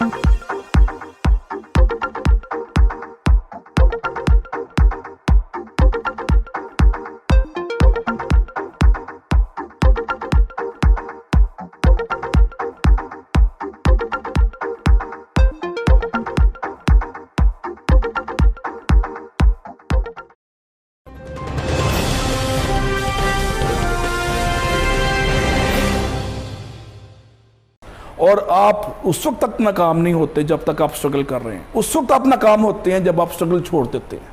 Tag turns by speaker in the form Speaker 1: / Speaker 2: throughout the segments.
Speaker 1: और आप उस वक्त तक नाकाम नहीं होते जब तक आप स्ट्रगल कर रहे हैं, उस वक्त आप नाकाम होते हैं जब आप स्ट्रगल छोड़ देते हैं।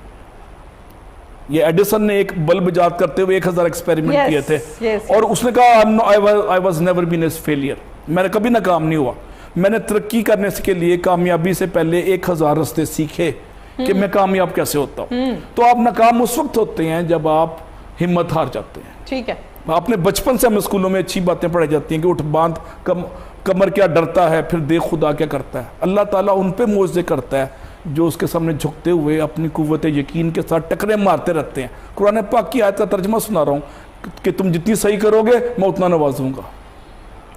Speaker 1: ये एडिसन ने एक बल्ब इजाद करते हुए 1000 एक्सपेरिमेंट किए थे और उसने कहा I was never been a failure, मैंने कभी नाकाम नहीं हुआ। मैंने तरक्की करने के लिए कामयाबी से पहले 1000 रास्ते सीखे कि मैं कामयाब कैसे होता हूँ। तो आप नाकाम उस वक्त होते हैं जब आप हिम्मत हार जाते हैं।
Speaker 2: ठीक है,
Speaker 1: आपने बचपन से हमें स्कूलों में अच्छी बातें पढ़ाई जाती हैं कि उठ बांध कमर क्या डरता है, फिर देख खुदा क्या करता है। अल्लाह ताला उन पे मुआवजे करता है जो उसके सामने झुकते हुए अपनी कुव्वत यकीन के साथ टकरे मारते रहते हैं। कुरान पाक की आयत का तर्जमा सुना रहा हूँ कि तुम जितनी सही करोगे मैं उतना नवाजूंगा,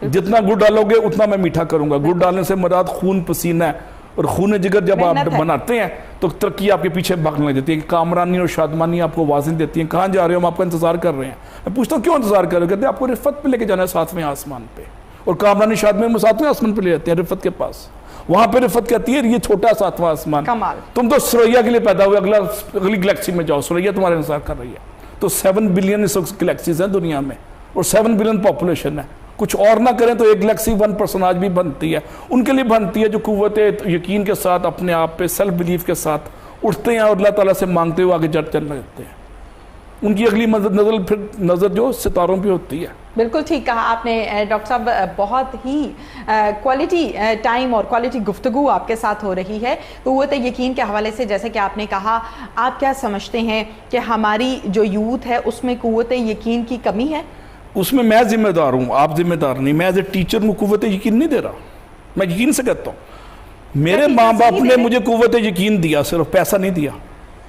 Speaker 1: जितना गुड़ डालोगे उतना मैं मीठा करूंगा। गुड़ डालने से मुराद खून पसीना है, और खून जिगर जब आप बनाते हैं तो तरक्की आपके पीछे भागने लग जाती है। कामरानी और शादमानी आपको आवाज़ें देती हैं, कहाँ जा रहे हो, हम आपका इंतजार कर रहे हैं। मैं पूछता हूँ क्यों इंतजार कर रहे हो, कहते हैं आपको रिफत पे लेके जाना है 7वें आसमान पे। और कामरानी शादमानी में 7वें आसमान पे ले जाते हैं रिफत के पास। वहां पे रिफत कहती है ये छोटा 7वां आसमान, तुम तो सुरैया के लिए पैदा हुए, अगली गैलेक्सी में जाओ, सुरैया तुम्हारे इंतजार कर रही है। तो 7 बिलियन गैलेक्सीज हैं दुनिया में और 7 बिलियन पॉपुलेशन है। कुछ और ना करें तो एक गैलेक्सी 1% आज भी बनती है, उनके लिए बनती है जो कुव्वत यकीन के साथ अपने आप पे सेल्फ बिलीफ के साथ उठते हैं और अल्लाह ताला से मांगते हुए आगे चलने लगते हैं। उनकी अगली नजर जो सितारों पे होती है।
Speaker 2: बिल्कुल ठीक कहा आपने डॉक्टर साहब, बहुत ही क्वालिटी टाइम और क्वालिटी गुफ्तगू आपके साथ हो रही है कुव्वत यकीन के हवाले से। जैसे कि आपने कहा, आप क्या समझते हैं कि हमारी जो यूथ है उसमें कुव्वत यकीन की कमी है?
Speaker 1: उसमें मैं जिम्मेदार हूँ, आप जिम्मेदार नहीं। मैं एज ए टीचर में कुव्वत यकीन नहीं दे रहा, मैं यकीन से कहता हूँ। मेरे माँ बाप ने मुझे कुव्वत यकीन दिया, सिर्फ पैसा नहीं दिया।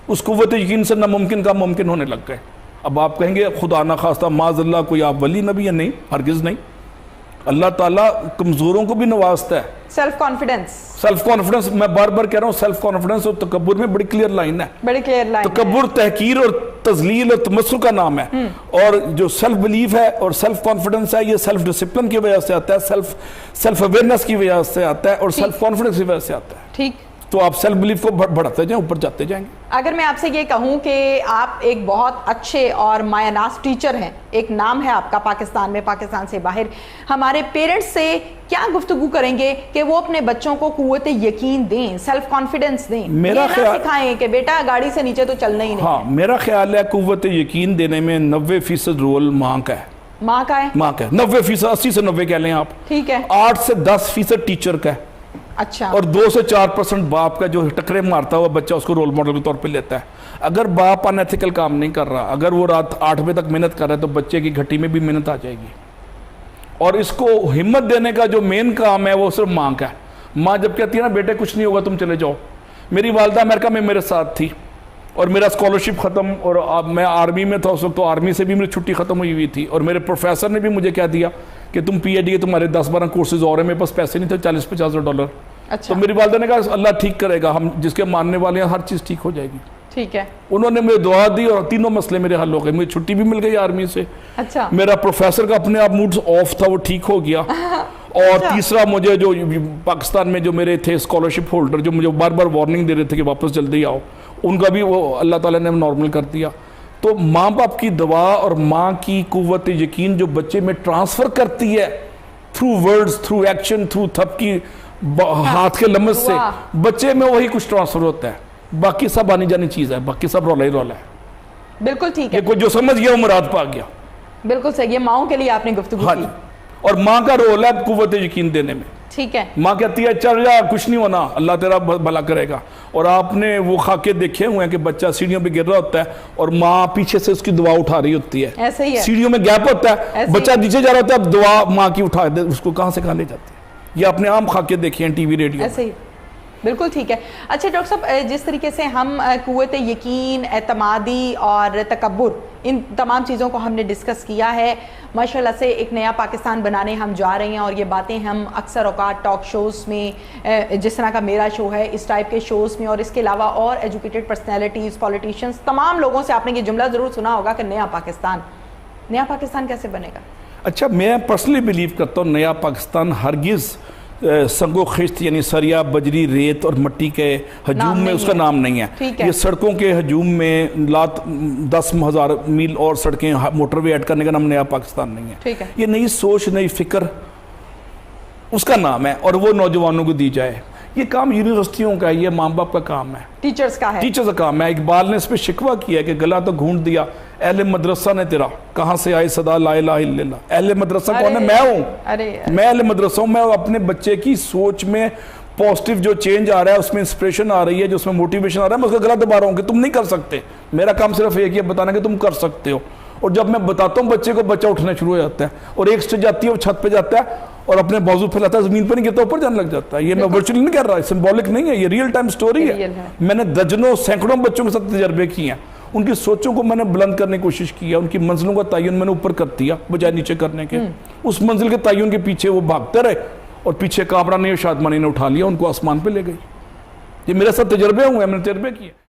Speaker 1: उस कुव्वत यकीन से नामुमकिन का मुमकिन होने लग गए। अब आप कहेंगे खुदा ना खास्ता माज़अल्लाह कोई आप वली नबी है, नहीं, हरगिज़ नहीं। अल्लाह ताला कमज़ोरों को भी नवाजता है।
Speaker 2: सेल्फ कॉन्फिडेंस, मैं बार बार कह रहा हूँ, सेल्फ कॉन्फिडेंस और तकब्बुर में बड़ी क्लियर लाइन है, बड़ी क्लियर लाइन। तकब्बुर तहकीर और तजलील और तमस्सुर का नाम है, और जो सेल्फ बिलीफ है और सेल्फ कॉन्फिडेंस है ये सेल्फ डिसिप्लिन की वजह से आता है, सेल्फ अवेयरनेस की वजह से आता है और सेल्फ कॉन्फिडेंस की वजह से आता है। ठीक, तो आप सेल्फ बिलीफ को बढ़ाते जाएं, ऊपर जाते जाएंगे। अगर मैं आपसे ये कहूं कि आप एक बहुत अच्छे और मायनाज टीचर हैं, एक नाम है आपका पाकिस्तान में, पाकिस्तान से बाहर, हमारे पेरेंट्स से क्या गुफ्तगू करेंगे कि वो अपने बच्चों को कुव्वत यकीन दें, सेल्फ कॉन्फिडेंस दें,
Speaker 1: मेरा ख्याल
Speaker 2: सिखाएं कि बेटा गाड़ी से नीचे तो चलना ही नहीं।
Speaker 1: हाँ, मेरा ख्याल है कुव्वत यकीन देने में 90% रोल माँ का है।
Speaker 2: माँ का है
Speaker 1: 90%, 80 से 90 कह लें आप, ठीक है। 8 से 10% टीचर का है,
Speaker 2: अच्छा,
Speaker 1: और 2 से 4% बाप का, जो टकरे मारता हुआ बच्चा उसको रोल मॉडल के तौर पे लेता है। अगर बाप अनएथिकल काम नहीं कर रहा, अगर वो रात 8 बजे तक मेहनत कर रहा है तो बच्चे की घटी में भी मेहनत आ जाएगी। और इसको हिम्मत देने का जो मेन काम है वो सिर्फ माँ का है। माँ जब कहती है ना बेटे कुछ नहीं होगा तुम चले जाओ। मेरी वालदा अमेरिका में मेरे साथ थी और मेरा स्कॉलरशिप ख़त्म, और अब मैं आर्मी में था उस वक्त, तो आर्मी से भी मेरी छुट्टी ख़त्म हुई थी, और मेरे प्रोफेसर ने भी मुझे कह दिया कि तुम पीएचडी के तुम्हारे 10-12 कोर्सेज और हैं, मेरे पास पैसे नहीं थे, $40-50। अच्छा। तो मेरी वालदा ने कहा अल्लाह ठीक करेगा, हम जिसके मानने वाले हैं हर चीज़ ठीक हो जाएगी। ठीक है, उन्होंने मुझे दुआ दी और तीनों मसले मेरे हल हो गए। मुझे छुट्टी भी मिल गई आर्मी से। अच्छा। मेरा प्रोफेसर का अपने आप मूड ऑफ था, वो ठीक हो गया। और अच्छा। तीसरा, मुझे जो पाकिस्तान में जो मेरे थे स्कॉलरशिप होल्डर, जो मुझे बार बार वार्निंग दे रहे थे कि वापस जल्दी आओ, उनका भी वो अल्लाह ताला ने नॉर्मल कर दिया। तो माँ बाप की दुआ और माँ की कुव्वत यकीन जो बच्चे में ट्रांसफ़र करती है through words, through action, through थपकी, हाथ के लम्स से, बच्चे में वही कुछ ट्रांसफ़र होता है। बाकी सब आनी जानी चीज़ है, बाकी सब रौला ही रौला है।
Speaker 2: बिल्कुल ठीक है,
Speaker 1: कोई जो समझ गया वो मुराद पा गया।
Speaker 2: बिल्कुल सही है, माओं के लिए आपने गुफ्तगू की।
Speaker 1: और माँ का रोल है कुव्वत यकीन देने में। ठीक है, माँ कहती है चल जा, कुछ नहीं होना, अल्लाह तेरा भला करेगा। और आपने वो खाके देखे हुए हैं कि बच्चा सीढ़ियों पे गिर रहा होता है और माँ पीछे से उसकी दुआ उठा रही होती है। ऐसे ही है, सीढ़ियों में गैप होता है, बच्चा नीचे जा रहा होता है, अब दुआ माँ की उठा दे, उसको कहाँ से कहाँ ले जाती है। ये अपने आम खाके देखे हैं टीवी रेडियो। ऐसे ही
Speaker 3: बिल्कुल ठीक है। अच्छा डॉक्टर साहब, जिस तरीके से हम कुव्वत यकीन, एतमादी और तकब्बुर, इन तमाम चीज़ों को हमने डिस्कस किया है, माशाल्लाह से एक नया पाकिस्तान बनाने हम जा रहे हैं। और ये बातें हम अक्सर औकात टॉक शोज़ में, जिस तरह का मेरा शो है, इस टाइप के शोज़ में, और इसके अलावा और एजुकेटेड पर्सनैलिटीज़, पॉलिटिशियंस, तमाम लोगों से आपने ये जुमला ज़रूर सुना होगा कि नया पाकिस्तान कैसे बनेगा?
Speaker 1: अच्छा, मैं पर्सनली बिलीव करता हूँ नया पाकिस्तान हरगिज़ संगो खिश्त यानी सरिया, बजरी, रेत और मिट्टी के हजूम में उसका नाम नहीं है। ये सड़कों के हजूम में 10,000 मील और सड़कें, मोटरवे ऐड करने का नाम नया पाकिस्तान नहीं है। ये नई सोच, नई फिक्र उसका नाम है, और वो नौजवानों को दी जाए। ये काम यूनिवर्सिटियों का है, ये माँ बाप का काम है,
Speaker 3: टीचर्स का है,
Speaker 1: टीचर्स का काम है। इकबाल ने इस पर शिकवा किया कि गला तो घूंट दिया अहले मदरसा ने तेरा, कहाँ से आए सदा ला इलाहा इल्लल्लाह। अहले मदरसा कौन है? मैं हूँ, मैं अहले मदरसा हूँ। मैं अपने बच्चे की सोच में पॉजिटिव जो चेंज आ रहा है, उसमें इंस्पिरेशन आ रही है, जो उसमें मोटिवेशन आ रहा है, मैं उसका गला दबा रहा हूँ कि तुम नहीं कर सकते। मेरा काम सिर्फ एक ही बताना कि तुम कर सकते हो। और जब मैं बताता हूँ बच्चे को, बच्चा उठना शुरू हो जाता है, और एक स्टेज जाती है, वो छत पे जाता है और अपने बाजू फैलाता है, जमीन पर नहीं गिरता, ऊपर जाने लग जाता है। ये मैं वर्चुअली नहीं कह रहा, सिंबॉलिक नहीं है, ये रियल टाइम स्टोरी है। मैंने दर्जनों सैकड़ों बच्चों के साथ तजर्बे किए हैं, उनकी सोचों को मैंने बुलंद करने की कोशिश की है, उनकी मंजिलों का तयन मैंने ऊपर कर दिया बजाय नीचे करने के। उस मंजिल के तयन के पीछे वो भागते रहे, और पीछे काबरा ने, शादमानी ने उठा लिया, उनको आसमान पे ले गई। ये मेरे साथ तजर्बे हुए हैं, मैंने तजर्बे किए।